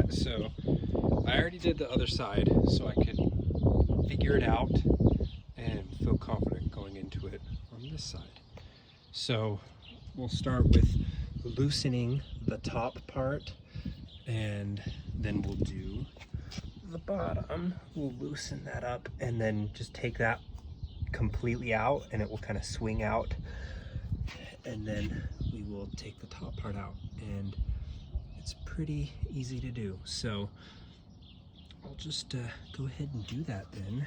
Alright, so I already did the other side so I could figure it out and feel confident going into it on this side. So we'll start with loosening the top part, and then we'll do the bottom. We'll loosen that up and then just take that completely out, and it will kind of swing out, and then we will take the top part out, and it's pretty easy to do. So I'll just go ahead and do that then.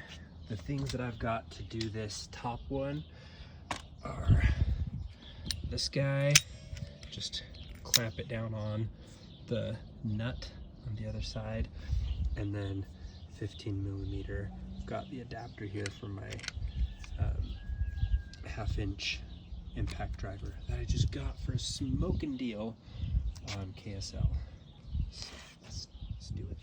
The things that I've got to do this top one are this guy, just clamp it down on the nut on the other side, and then 15mm. Got the adapter here for my 1/2" impact driver that I just got for a smoking deal on KSL. So let's do it.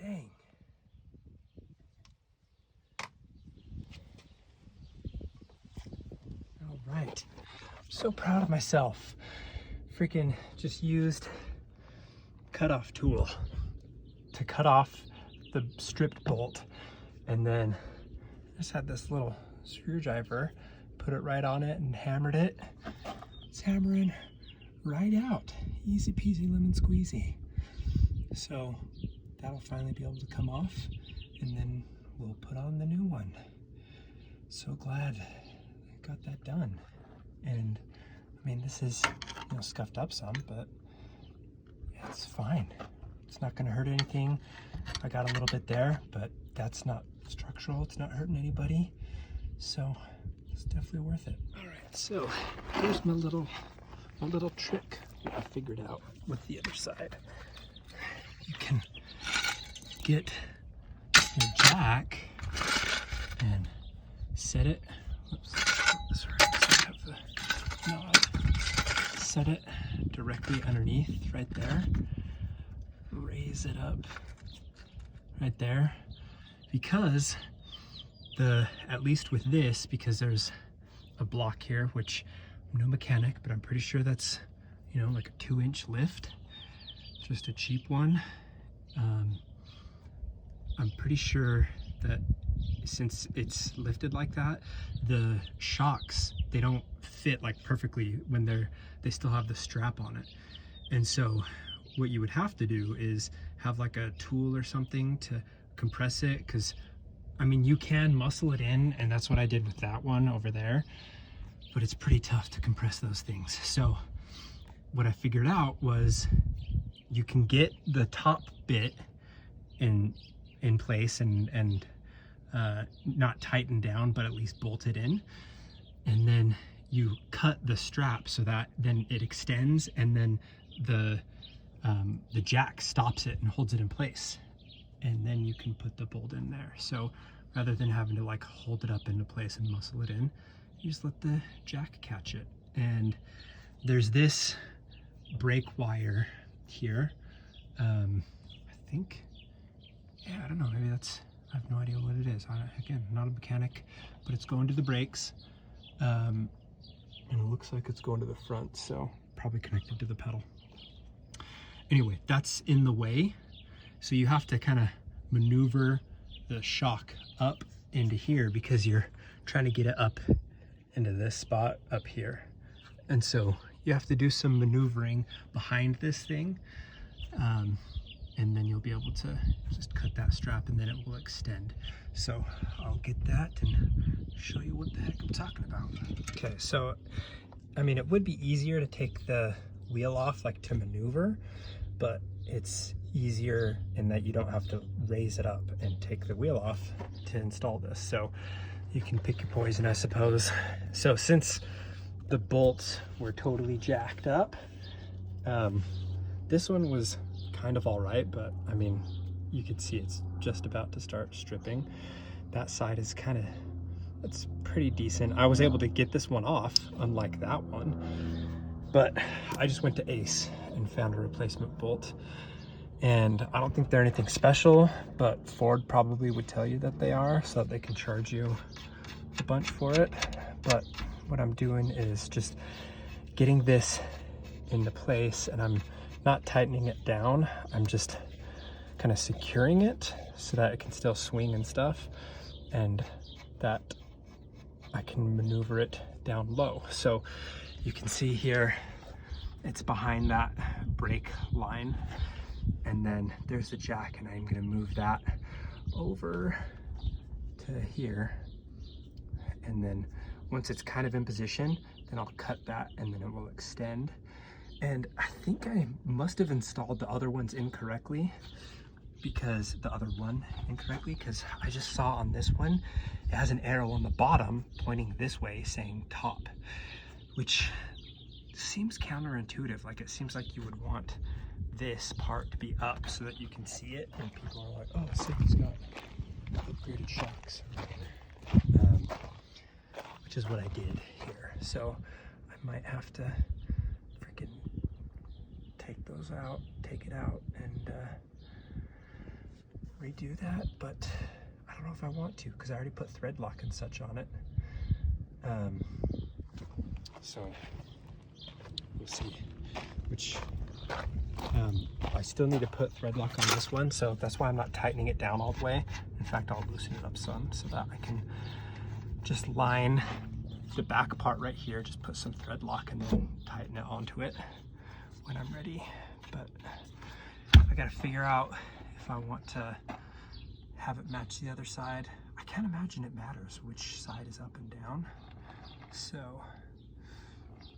Dang. All right. I'm so proud of myself. Freaking just used cutoff tool to cut off the stripped bolt, and then just had this little screwdriver, put it right on it and hammered it. It's hammering right out. Easy peasy lemon squeezy. So that'll finally be able to come off, and then we'll put on the new one. So glad I got that done. And I mean, this is, you know, scuffed up some, but yeah, it's fine. It's not gonna hurt anything. I got a little bit there, but that's not structural. It's not hurting anybody. So it's definitely worth it. All right, so here's my little trick I figured out with the other side. You can get your jack and set it. Oops, this right, so I have the knob. Set it directly underneath, right there. Raise it up, right there. Because at least with this, because there's a block here, which I'm no mechanic, but I'm pretty sure that's, you know, like a 2-inch lift. Just a cheap one. I'm pretty sure that since it's lifted like that, the shocks, they don't fit like perfectly when they still have the strap on it. And so what you would have to do is have like a tool or something to compress it, because I mean, you can muscle it in, and that's what I did with that one over there, but it's pretty tough to compress those things. So what I figured out was you can get the top bit in place and not tightened down, but at least bolted in, and then you cut the strap so that then it extends, and then the jack stops it and holds it in place, and then you can put the bolt in there. So rather than having to like hold it up into place and muscle it in, you just let the jack catch it. And there's this brake wire here. I think, yeah, I don't know, maybe that's, I have no idea what it is. Again, not a mechanic, but it's going to the brakes. And it looks like it's going to the front, so probably connected to the pedal. Anyway, that's in the way. So you have to kind of maneuver the shock up into here, because you're trying to get it up into this spot up here. And so you have to do some maneuvering behind this thing. And then you'll be able to just cut that strap, and then it will extend. So I'll get that and show you what the heck I'm talking about. Okay, so I mean, it would be easier to take the wheel off, like to maneuver, but it's easier in that you don't have to raise it up and take the wheel off to install this. So you can pick your poison, I suppose. So since the bolts were totally jacked up, this one was kind of all right, but I mean, you could see it's just about to start stripping. That side is kind of, it's pretty decent. I was able to get this one off, unlike that one, but I just went to Ace and found a replacement bolt. And I don't think they're anything special, but Ford probably would tell you that they are, so that they can charge you a bunch for it. But what I'm doing is just getting this into place, and I'm not tightening it down. I'm just kind of securing it so that it can still swing and stuff, and that I can maneuver it down low. So you can see here, it's behind that brake line. And then there's the jack, and I'm gonna move that over to here. And then once it's kind of in position, then I'll cut that and then it will extend. And I think I must have installed the other ones incorrectly, because I just saw on this one, it has an arrow on the bottom pointing this way saying top, which seems counterintuitive. Like, it seems like you would want this part to be up so that you can see it, and people are like, oh, sick, he's got upgraded shocks, which is what I did here. So I might have to freaking take it out and redo that, but I don't know if I want to, because I already put thread lock and such on it. So we'll see. Which I still need to put thread lock on this one, so that's why I'm not tightening it down all the way. In fact, I'll loosen it up some so that I can just line the back part right here, just put some thread lock and then tighten it onto it when I'm ready. But I gotta figure out if I want to have it match the other side. I can't imagine it matters which side is up and down, so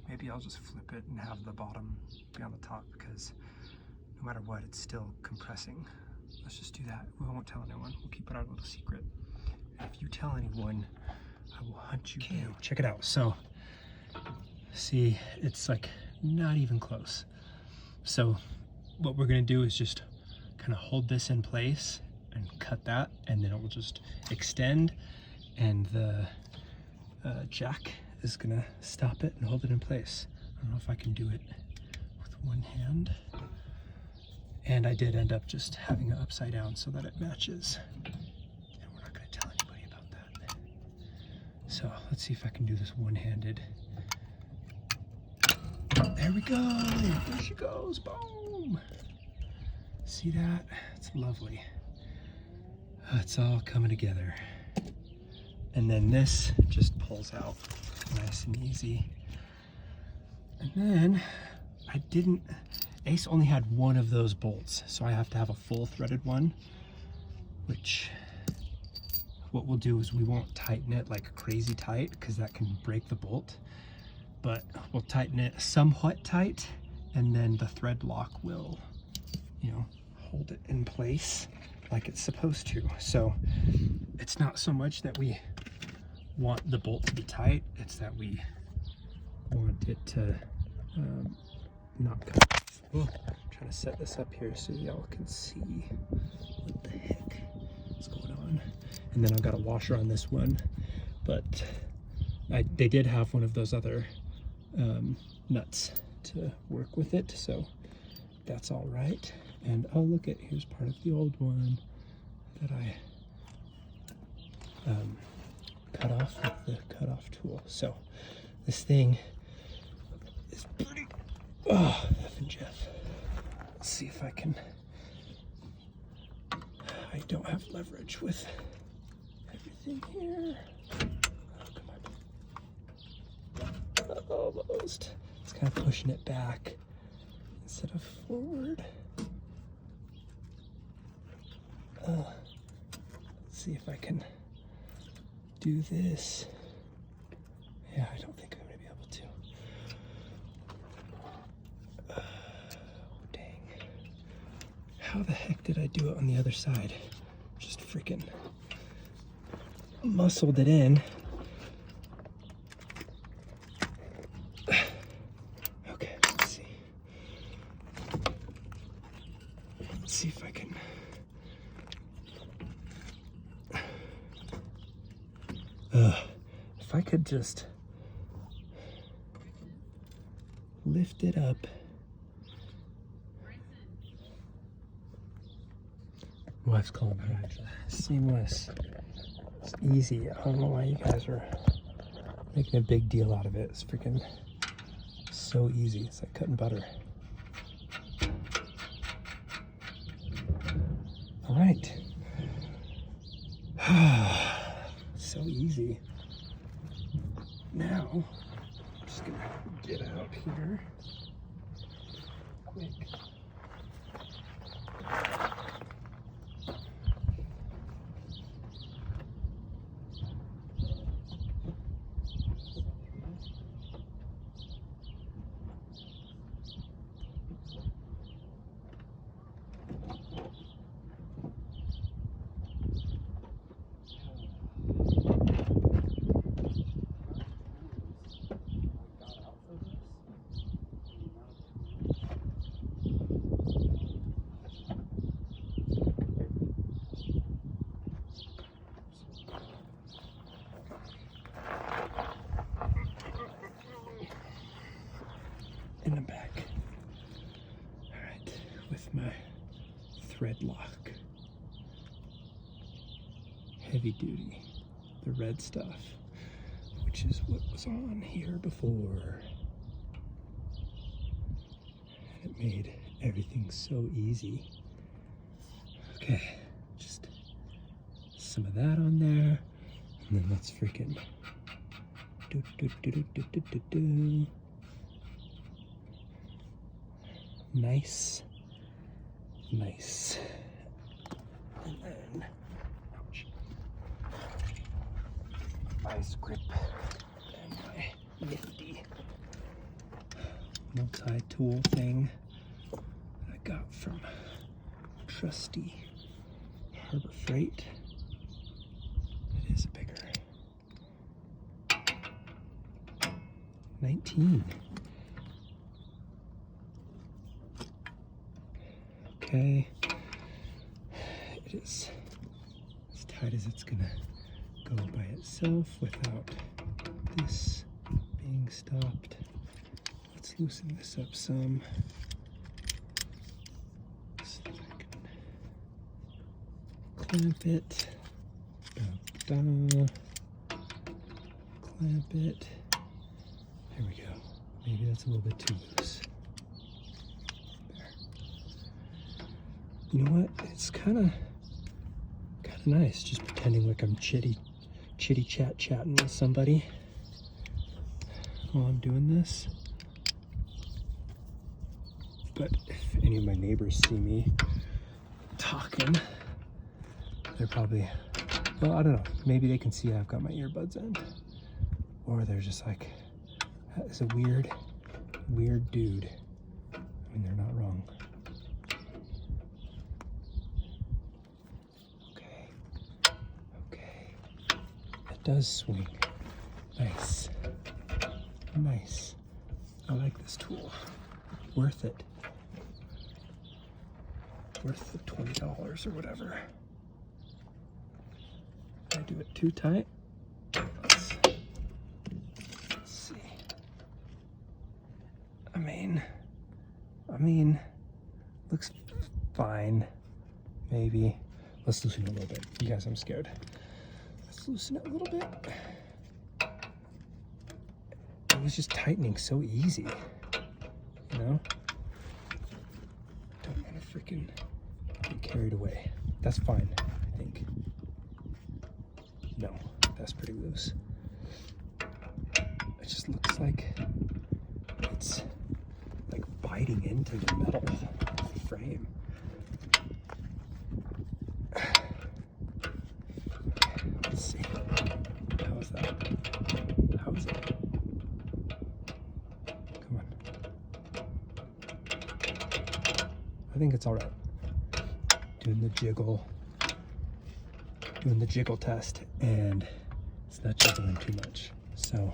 maybe I'll just flip it and have the bottom be on the top, because no matter what, it's still compressing. Let's just do that. We won't tell anyone. We'll keep it our little secret. And if you tell anyone, I will hunt you down. Check it out. So, see, it's like not even close. So what we're gonna do is just kind of hold this in place and cut that, and then it will just extend, and the jack is gonna stop it and hold it in place. I don't know if I can do it with one hand. And I did end up just having it upside down so that it matches. And we're not gonna tell anybody about that. So let's see if I can do this one-handed. There we go, there she goes, boom. See that? It's lovely. It's all coming together. And then this just pulls out nice and easy. And then Ace only had one of those bolts, so I have to have a full threaded one, which what we'll do is we won't tighten it like crazy tight, because that can break the bolt, but we'll tighten it somewhat tight, and then the thread lock will, you know, hold it in place like it's supposed to. So it's not so much that we want the bolt to be tight, it's that we want it to not come off. Oh, I'm trying to set this up here so y'all can see what the heck is going on. And then I've got a washer on this one, but they did have one of those other nuts to work with it, so that's all right. And oh, look at, here's part of the old one that I cut off with the cutoff tool. So this thing is pretty, oh, effing Jeff. Let's see if I can, I don't have leverage with everything here. Oh, come on. Almost. It's kind of pushing it back instead of forward. Let's see if I can do this. Yeah, I don't think I'm gonna be able to. Oh, dang. How the I do it on the other side. Just freaking muscled it in. Okay, let's see. Let's see if I can. If I could just lift it up. My wife's calling me. Seamless. It's easy. I don't know why you guys are making a big deal out of it. It's freaking so easy. It's like cutting butter. All right. So easy. Now, I'm just gonna get out here quick. In the back. All right, with my thread lock. Heavy duty, the red stuff, which is what was on here before. And it made everything so easy. Okay, just some of that on there, and then let's freaking do. Nice. And then, ouch, vice grip and my nifty multi-tool thing that I got from trusty Harbor Freight. It is a bigger 19. Okay, it is as tight as it's gonna go by itself without this being stopped. Let's loosen this up some so that I can clamp it. Clamp it. There we go. Maybe that's a little bit too loose. You know what? It's kind of nice just pretending like I'm chitty chatting with somebody while I'm doing this. But if any of my neighbors see me talking, they're probably, well, I don't know. Maybe they can see I've got my earbuds in, or they're just like, that is a weird dude. I mean, they're not wrong. Does swing. Nice. I like this tool. Worth it. Worth the $20 or whatever. Did I do it too tight? Let's see. I mean, looks fine. Maybe. Let's loosen it a little bit. You guys, I'm scared. Loosen it a little bit. It was just tightening so easy, you know? Don't want to freaking get carried away. That's fine, I think. No, that's pretty loose. It just looks like it's like biting into the metal of the frame. Let's see. How is that? How is it? Come on. I think it's all right. doing the jiggle test, and it's not jiggling too much. So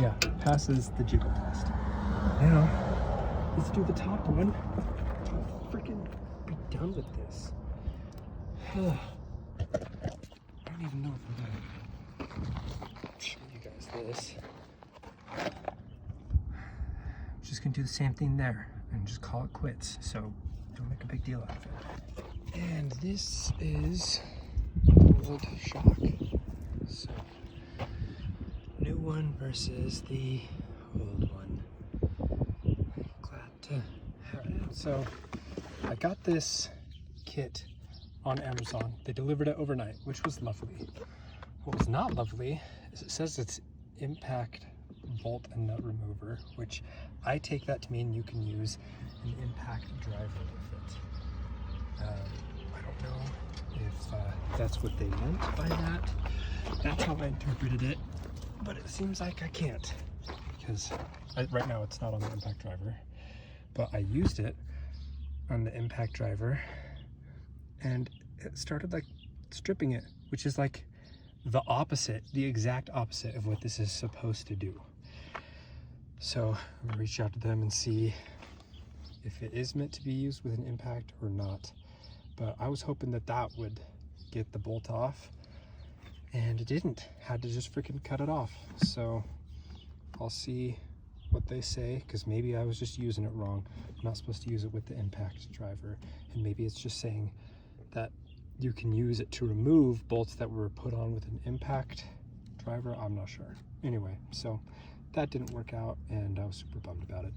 yeah, passes the jiggle test. Now let's do the top one. I'll freaking be done with this. I don't even know if I'm gonna show you guys this. Just gonna do the same thing there and just call it quits. So don't make a big deal out of it. And this is old shock. So new one versus the old one. Glad to have it. So I got this kit on Amazon. They delivered it overnight, which was lovely. What was not lovely is it says it's impact bolt and nut remover, which I take that to mean you can use an impact driver with it. I don't know if that's what they meant by that. That's how I interpreted it, but it seems like I can't, because right now it's not on the impact driver, but I used it on the impact driver and it started like stripping it, which is like the opposite, the exact opposite of what this is supposed to do. So I'm gonna reach out to them and see if it is meant to be used with an impact or not. But I was hoping that that would get the bolt off, and it didn't. Had to just freaking cut it off. So I'll see what they say, because maybe I was just using it wrong. I'm not supposed to use it with the impact driver, and maybe it's just saying that you can use it to remove bolts that were put on with an impact driver. I'm not sure. Anyway, so that didn't work out, and I was super bummed about it.